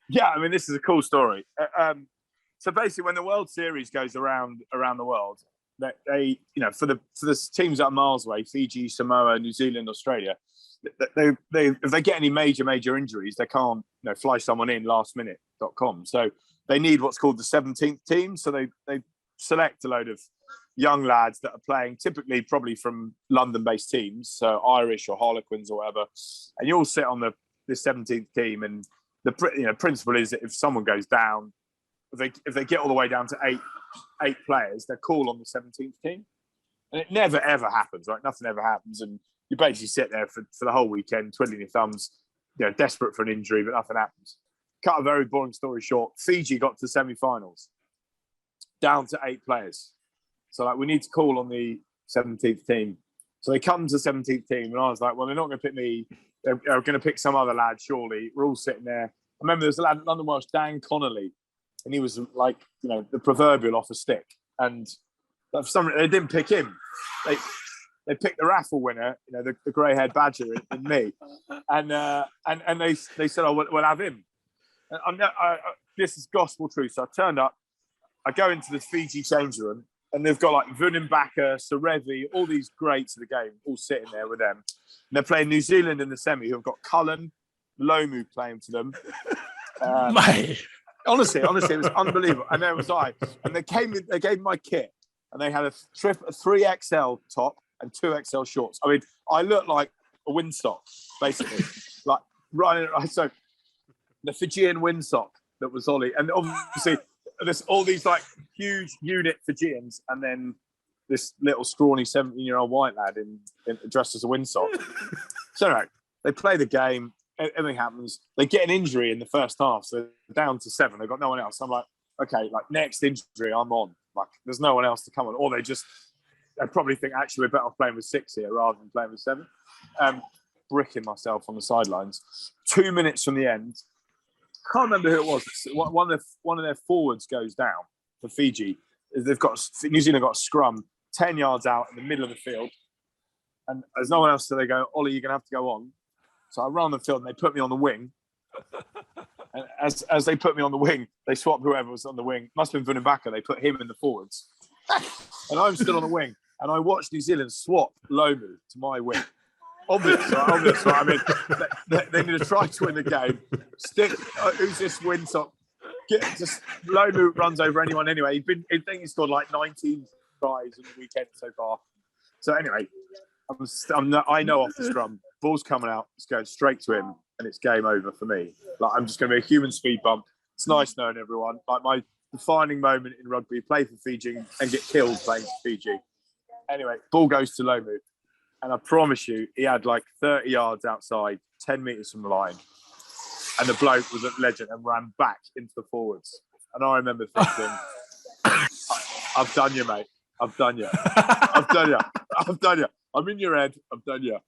Yeah, I mean, this is a cool story. So basically, when the World Series goes around the world, they for the teams that are miles away, Fiji, Samoa, New Zealand, Australia, they if they get any major injuries, they can't fly someone in lastminute.com. So they need what's called the 17th team. So they select a load of young lads that are playing, typically probably from London-based teams, so Irish or Harlequins or whatever, and you all sit on the 17th team. And the principle is that if someone goes down, if they get all the way down to eight players, they're called on the 17th team. And it never ever happens, right? Nothing ever happens, and you basically sit there for the whole weekend, twiddling your thumbs, desperate for an injury, but nothing happens. Cut a very boring story short, Fiji got to the semi-finals, down to 8 players. So we need to call on the 17th team. So they come to the 17th team, and I was like, well, they're not going to pick me. They're going to pick some other lad, surely. We're all sitting there. I remember there was a lad at London Welsh, Dan Connolly, and he was like, the proverbial off a stick. And for some reason, they didn't pick him. They picked the raffle winner, the grey-haired badger in me. And they said, oh, we'll have him. And this is gospel truth. So I turned up. I go into the Fiji change room, and they've got like Vunimbaka, Sarevi, all these greats of the game, all sitting there with them. And they're playing New Zealand in the semi, who have got Cullen, Lomu playing for them. Honestly, it was unbelievable. And there was I. And they gave my kit, and they had a 3XL top and 2XL shorts. I mean, I looked like a windsock, basically. Like running. So the Fijian windsock that was Ollie. And obviously, there's all these like huge unit Fijians, and then this little scrawny 17-year-old white lad in dressed as a windsock. So anyway, they play the game. Everything happens. They get an injury in the first half, so they're down to 7. They've got no one else. I'm like, okay, like next injury, I'm on. Like, there's no one else to come on. Or they probably think, actually, we're better off playing with 6 here rather than playing with 7. Bricking myself on the sidelines. 2 minutes from the end, I can't remember who it was. One of their forwards goes down for Fiji. New Zealand got a scrum 10 yards out in the middle of the field, and there's no one else. So they go, Ollie, you're gonna have to go on. So I run the field, and they put me on the wing. And as they put me on the wing, they swapped whoever was on the wing. Must have been Vunimbaka. They put him in the forwards, and I'm still on the wing. And I watched New Zealand swap Lomu to my wing. Obvious. I mean, they need to try to win the game. Who's this windsock? Lomu runs over anyone anyway. I think he scored like 19 tries in the weekend so far. So anyway, I know off the scrum, ball's coming out, it's going straight to him, and it's game over for me. Like, I'm just going to be a human speed bump. It's nice knowing everyone. Like, my defining moment in rugby, play for Fiji and get killed playing for Fiji. Anyway, ball goes to Lomu. And I promise you, he had like 30 yards outside, 10 metres from the line. And the bloke was a legend and ran back into the forwards. And I remember thinking, I've done you, mate. I've done you. I'm in your head. I've done you.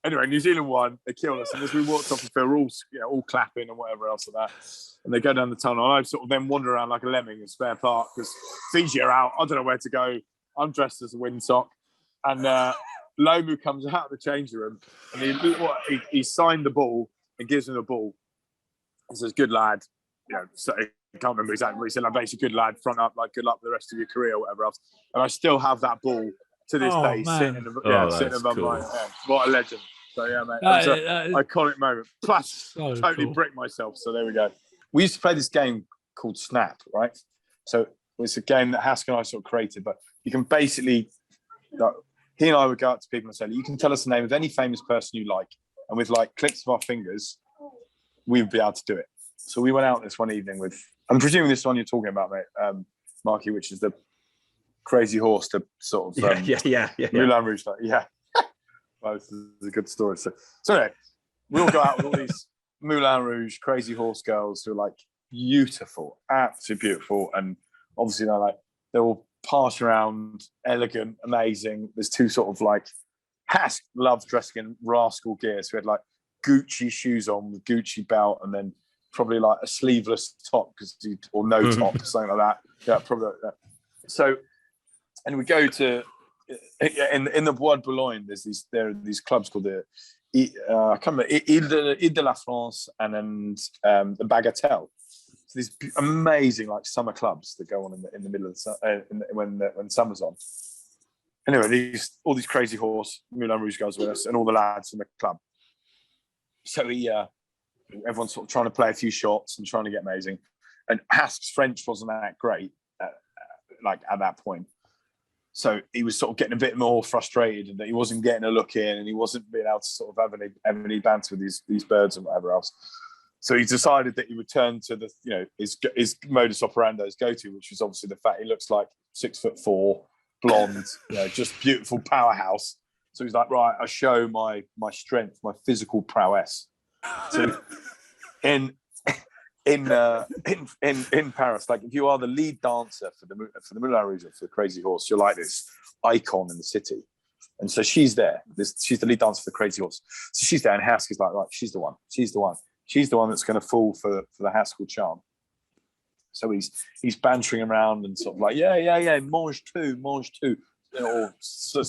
Anyway, New Zealand won. They killed us. And as we walked off the field, we're all clapping and whatever else of that. And they go down the tunnel. And I sort of then wander around like a lemming in Spare Park because Fiji are out. I don't know where to go. I'm dressed as a windsock. And Lomu comes out of the changing room, and he signed the ball and gives him the ball. He says, "Good lad." So I can't remember exactly what he said. Like, basically, "Good lad, front up. Like, good luck for the rest of your career," or whatever else. And I still have that ball to this day, sitting above my head. What a legend! So yeah, mate, that was an iconic moment. Plus, totally bricked myself. So there we go. We used to play this game called Snap, right? So it's a game that Haskell and I sort of created, but you can basically. He and I would go up to people and say, you can tell us the name of any famous person you like. And with like clicks of our fingers, we would be able to do it. So we went out this one evening with, I'm presuming this one you're talking about, mate, Marky, which is the crazy horse to sort of... Moulin Rouge. Yeah. Well, this is a good story. So anyway, we all go out with all these Moulin Rouge crazy horse girls who are like beautiful, absolutely beautiful. And obviously they're all pass around, elegant, amazing. There's two sort of like Hask loves dressing in rascal gear. So we had like Gucci shoes on with Gucci belt, and then probably like a sleeveless top or no top, something like that. Yeah, probably like that. So, and we go to in the Bois de Boulogne. There are these clubs called I can't remember, Ile de la France and then the Bagatelle. these amazing like summer clubs that go on in the middle of when summer's on. Anyway, all these crazy horse Moulin Rouge guys with us, and all the lads from the club. So everyone's sort of trying to play a few shots and trying to get amazing. And Hask's French wasn't that great, at that point. So he was sort of getting a bit more frustrated that he wasn't getting a look in, and he wasn't being able to sort of have any banter with these birds and whatever else. So he decided that he would turn to his modus operandi, his go-to, which was obviously the fact he looks like 6'4", blonde, just beautiful powerhouse. So he's like, right, I'll show my strength, my physical prowess. So in Paris, like if you are the lead dancer for the Moulin Rouge, for the Crazy Horse, you're like this icon in the city. And so she's there. She's the lead dancer for the Crazy Horse. So she's there, and Hask is like, right, she's the one. She's the one. She's the one that's going to fall for the Haskell charm. So he's bantering around and sort of like, yeah, mange tout, or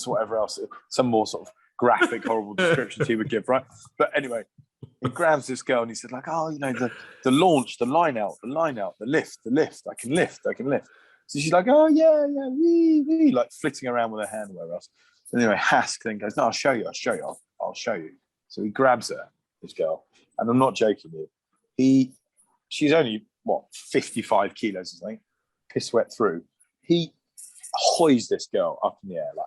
whatever else, some more sort of graphic, horrible descriptions he would give, right? But anyway, he grabs this girl and he said like, oh, the launch, the line out, the lift, I can lift. So she's like, oh yeah, wee, like flitting around with her hand or whatever else. And anyway, Hask then goes, no, I'll show you. So he grabs her, this girl, and I'm not joking with you. She's only, 55 kilos, I think, piss wet through. He hoys this girl up in the air, like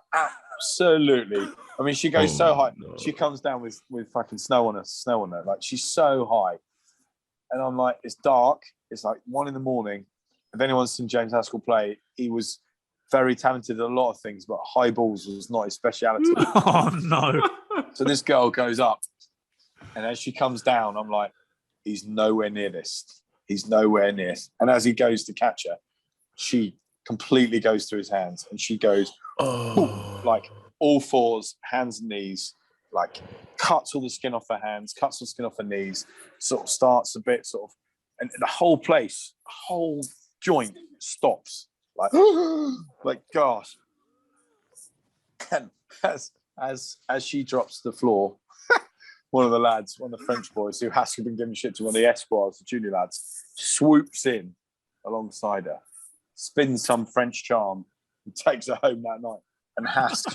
absolutely. I mean, she goes so high. No. She comes down with fucking snow on her. Like, she's so high. And I'm like, it's dark. It's like 1 a.m. If anyone's seen James Haskell play, he was very talented at a lot of things, but high balls was not his speciality. Oh, no. So this girl goes up, and as she comes down, I'm like, he's nowhere near this. And as he goes to catch her, she completely goes through his hands, and she goes like all fours, hands and knees, like cuts all the skin off her hands, cuts the skin off her knees, sort of starts a bit sort of, and the whole joint stops, like gosh. And as she drops to the floor, one of the French boys who has been giving shit to one of the esquires, the junior lads, swoops in alongside her, spins some French charm, and takes her home that night. And Hask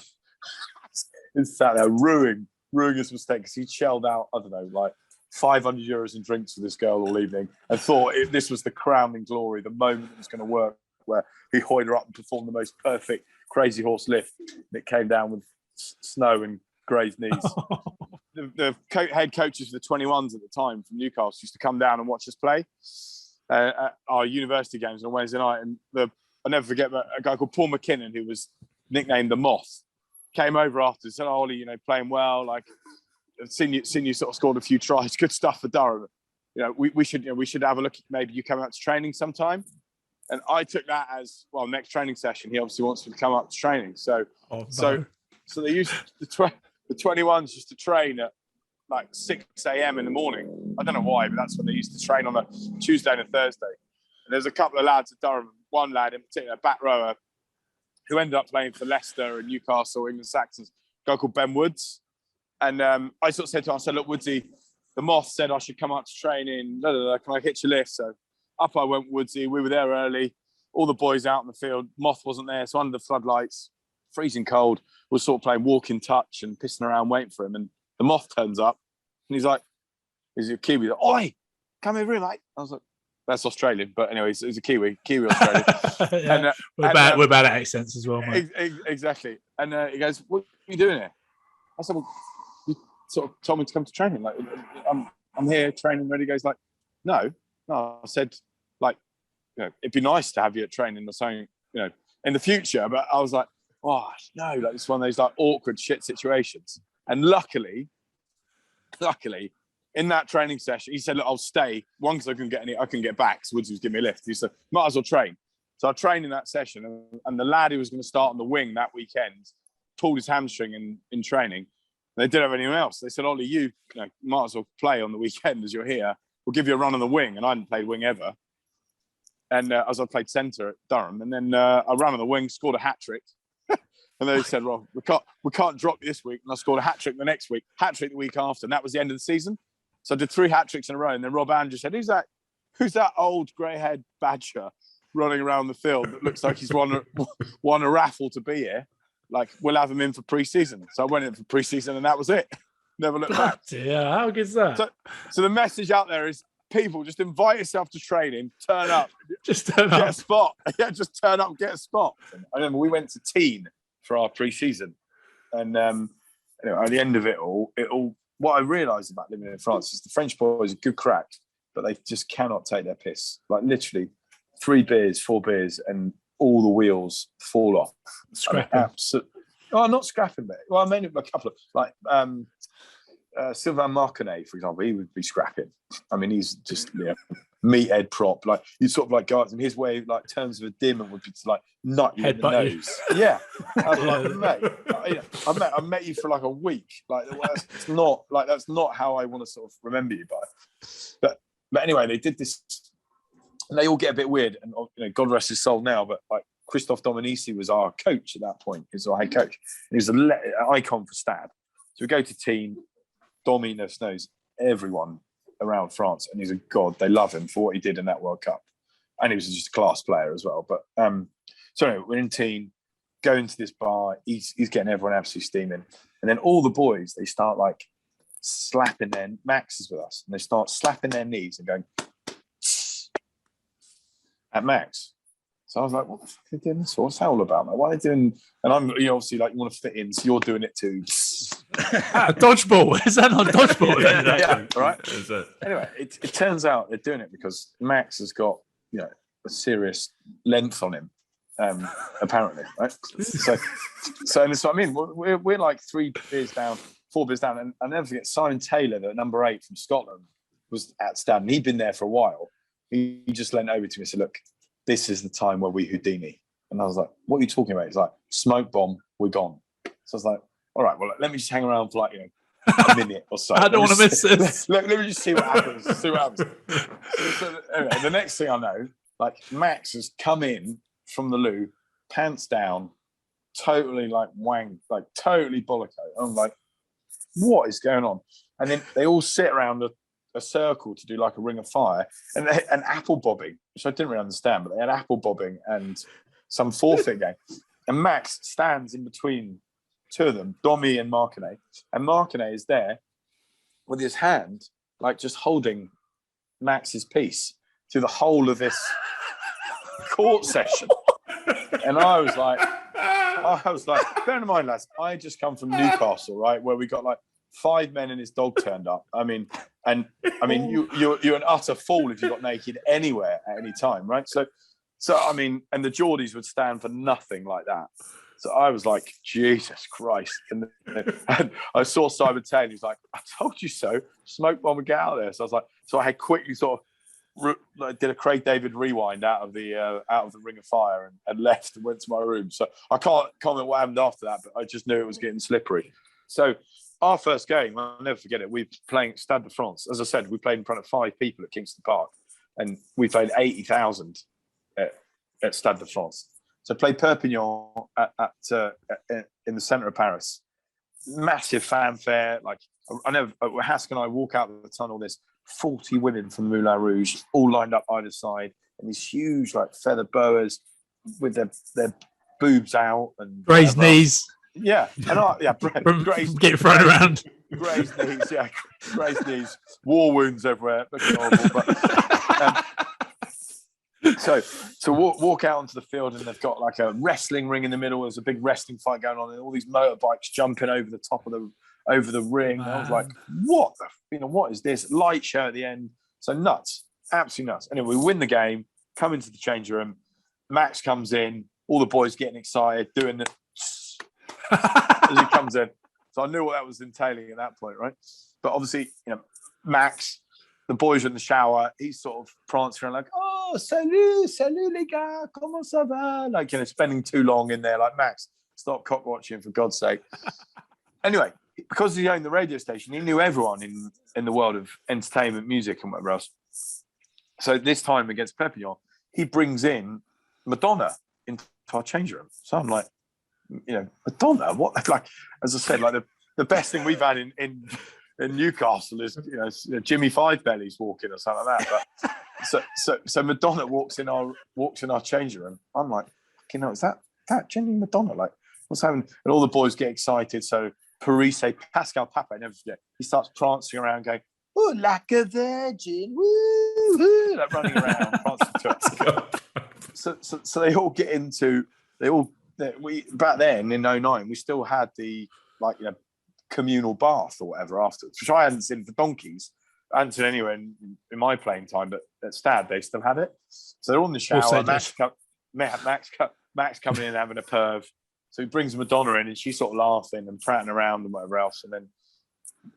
is sat there ruining his mistake, because he'd shelled out, I don't know, like €500 in drinks for this girl all evening, and thought this was the crowning glory, the moment that was going to work, where he hoyed her up and performed the most perfect Crazy Horse lift. And it came down with snow and grazed knees. The head coaches for the 21s at the time from Newcastle used to come down and watch us play at our university games on a Wednesday night. And I'll never forget a guy called Paul McKinnon, who was nicknamed the Moth, came over after and said, oh, Ollie, playing well. Like, I've seen you sort of scored a few tries. Good stuff for Durham. We should have a look at maybe you coming out to training sometime. And I took that as, well, next training session, he obviously wants me to come up to training. So they used the 21s used to train at like 6 a.m. in the morning. I don't know why, but that's when they used to train on a Tuesday and a Thursday. And there's a couple of lads at Durham, one lad in particular, a back rower, who ended up playing for Leicester and Newcastle, England Saxons, a guy called Ben Woods. And I sort of said to him, I said, look, Woodsy, the Moth said I should come up to training. Can I hitch a lift? So up I went, Woodsy. We were there early. All the boys out in the field. Moth wasn't there. So under the floodlights, freezing cold, we're sort of playing walk in touch and pissing around waiting for him. And the Moth turns up and he's like, he's a Kiwi. He's like, oi, come over here, mate. I was like, that's Australian. But anyway, he's a Kiwi Australian. Yeah, and, we're bad at accents as well, mate. Exactly. And he goes, what are you doing here? I said, well, you sort of told me to come to training. Like, I'm here training ready. He goes like, no. I said, like, it'd be nice to have you at training or something, in the future. But I was like, oh no, like it's one of those like awkward shit situations. And luckily, in that training session, he said, look, I'll stay. One, because I couldn't get back. So Woods was giving me a lift. He said, might as well train. So I trained in that session, and the lad who was going to start on the wing that weekend pulled his hamstring in training. They didn't have anyone else. They said, Ollie, you might as well play on the weekend as you're here. We'll give you a run on the wing. And I hadn't played wing ever. And as I played centre at Durham, and then I ran on the wing, scored a hat trick. And they said, well, we can't drop you this week. And I scored a hat trick the next week, hat trick the week after. And that was the end of the season. So I did 3 hat tricks in a row. And then Rob Andrews said, who's that who's that old grey-haired badger running around the field that looks like he's won a raffle to be here? Like, we'll have him in for pre-season. So I went in for pre-season and that was it. Never looked back. Yeah, how good's that? So the message out there is, people, just invite yourself to training, turn up. Just turn up. Get a spot. Yeah, just turn up, get a spot. I remember we went to Teen for our pre-season. And anyway, at the end of it all, what I realised about living in France is the French boys are good crack, but they just cannot take their piss. Like, literally 3 beers, 4 beers, and all the wheels fall off. Scrapping. Oh, not scrapping, but well, I mean a couple of, like, Sylvain Marconnet, for example, he would be scrapping. I mean, he's just meathead prop. Like, you sort of like go out and his way, like, turns of a dim and would be to, like, nut you in the nose. Yeah. I'm like, mate, I met you for like a week. Like, it's not like, that's not how I want to sort of remember you by. But anyway, they did this, and they all get a bit weird. And God rest his soul now. But like, Christophe Dominici was our coach at that point. He was our head coach. He was an icon for Stade. So we go to Teen. Domi knows everyone around France, and he's a god. They love him for what he did in that World Cup, and he was just a class player as well. But so anyway, we're in Teen, going to this bar. He's getting everyone absolutely steaming, and then all the boys, they start like slapping their, Max is with us, and they start slapping their knees and going at Max. So I was like, what the fuck are they doing this for? What's that all about, man? Why are they doing? And I'm, obviously, like, you want to fit in, so you're doing it too. Dodgeball. Is that not dodgeball? Yeah, right. Anyway, it turns out they're doing it because Max has got, a serious length on him, apparently, right? So that's what I mean. We're like 3 beers down, 4 beers down, and I'll never forget Simon Taylor, the number 8 from Scotland, was at Stade, and he'd been there for a while. He just leant over to me and said, "Look, this is the time where we Houdini." And I was like, "What are you talking about?" He's like, "Smoke bomb, we're gone." So I was like, "All right, well, let me just hang around for like, a minute or so. I don't want to miss this. Let me just see what happens. So anyway, the next thing I know, like, Max has come in from the loo, pants down, totally like wang, like totally bolloco. I'm like, what is going on? And then they all sit around a circle to do like a ring of fire and apple bobbing, which I didn't really understand, but they had apple bobbing and some forfeit game. And Max stands in between 2 of them, Domi and Marconnet. And Marconnet is there with his hand, like, just holding Max's piece through the whole of this court session. And I was like, bear in mind, lads, I just come from Newcastle, right, where we got like 5 men and his dog turned up. I mean, you're an utter fool if you got naked anywhere at any time, right? So I mean, and the Geordies would stand for nothing like that. So I was like, Jesus Christ. And I saw Simon Taylor. He's like, "I told you so. Smoke bomb would get out of there." So I was like, so I had quickly sort of did a Craig David rewind out of the ring of fire and left and went to my room. So I can't comment what happened after that, but I just knew it was getting slippery. So our first game, I'll never forget it. We were playing at Stade de France. As I said, we played in front of 5 people at Kingston Park, and we played 80,000 at Stade de France. So I played Perpignan in the centre of Paris. Massive fanfare. Like, Hask and I walk out of the tunnel. There's 40 women from Moulin Rouge, all lined up either side, and these huge, like, feather boas with their boobs out and raised knees. Yeah, and Grace get thrown around. Grace knees, yeah, Grace knees, war wounds everywhere. Looking horrible, but. So walk out onto the field, and they've got like a wrestling ring in the middle. There's a big wrestling fight going on, and all these motorbikes jumping over the top of over the ring. I was like, what is this? Light show at the end. So nuts, absolutely nuts. Anyway, we win the game, come into the change room. Max comes in, all the boys getting excited, doing the as he comes in. So I knew what that was entailing at that point, right? But obviously, Max, the boys are in the shower. He's sort of prancing around like, "Oh, salut les gars, comment ça va?" Like, spending too long in there. Like, Max, stop cock watching, for God's sake. Anyway, because he owned the radio station, he knew everyone in the world of entertainment, music, and whatever else. So this time against Perpignan, he brings in Madonna into our change room. So I'm like, Madonna? What? Like, as I said, like the best thing we've had in in Newcastle is Jimmy Five Bellies walking or something like that. But so Madonna walks in our changing room. I'm like, is that genuine Madonna? Like, what's happening? And all the boys get excited. So Pascal Pape, never forget, he starts prancing around going, "Oh, like a virgin, woo, woo," like running around, prancing to it. So they all get into back then in 09, we still had the communal bath or whatever afterwards, which I hadn't seen for donkeys. I hadn't seen anywhere in my playing time, but at Stad they still had it. So they're all in the shower. Max coming in having a perv. So he brings Madonna in, and she's sort of laughing and prattling around and whatever else. And then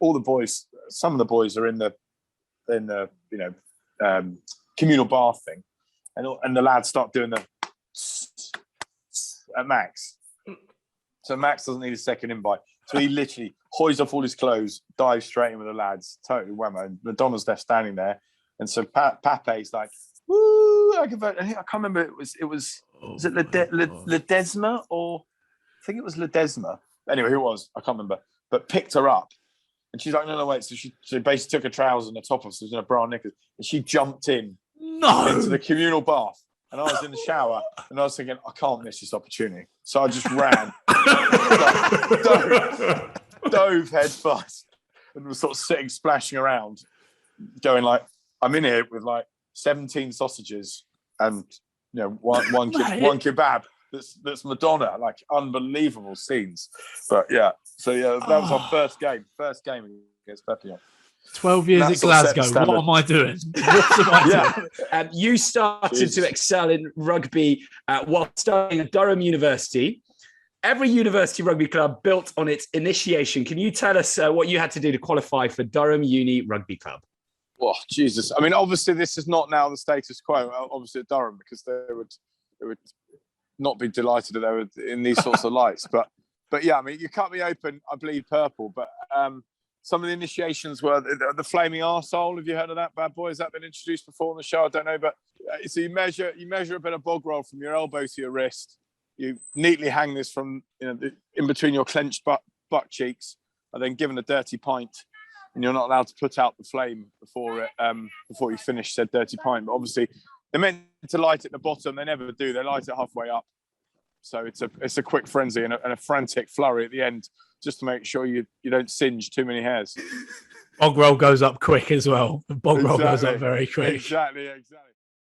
all the boys, some of the boys are in the communal bath thing, and the lads start doing the at Max. So Max doesn't need a second invite. So he literally hoists off all his clothes, dives straight in with the lads, totally whammo. And Madonna's left standing there, and so Pape's like, "Woo!" I can't remember. It was it Ledesma, or I think it was Ledesma. Anyway, who it was? I can't remember. But picked her up, and she's like, "No, wait." So she basically took her trousers and her top off, so she was in a bra and knickers, and she jumped into the communal bath. And I was in the shower, and I was thinking, I can't miss this opportunity. So I just ran, dove head first, and was sort of sitting, splashing around, going like, I'm in here with like 17 sausages and one kebab. That's Madonna, like unbelievable scenes. But yeah, so yeah, that was our first game against Papillon. 12 years at Glasgow. What am I doing? You started to excel in rugby while studying at Durham University. Every university rugby club built on its initiation. Can you tell us what you had to do to qualify for Durham Uni Rugby Club? Oh, Jesus. I mean, obviously, this is not now the status quo, obviously, at Durham, because they would not be delighted that they were in these sorts of lights. But yeah, I mean, you cut me open, I bleed purple. But some of the initiations were the flaming arsehole. Have you heard of that bad boy? Has that been introduced before on the show? I don't know. But so you measure a bit of bog roll from your elbow to your wrist. You neatly hang this from in between your clenched butt cheeks, and then given a dirty pint, and you're not allowed to put out the flame before you finish said dirty pint. But obviously, they're meant to light it at the bottom. They never do. They light it halfway up. So it's a quick frenzy and a frantic flurry at the end, just to make sure you don't singe too many hairs. Bog roll goes up quick as well. Bog roll goes up very quick. Exactly.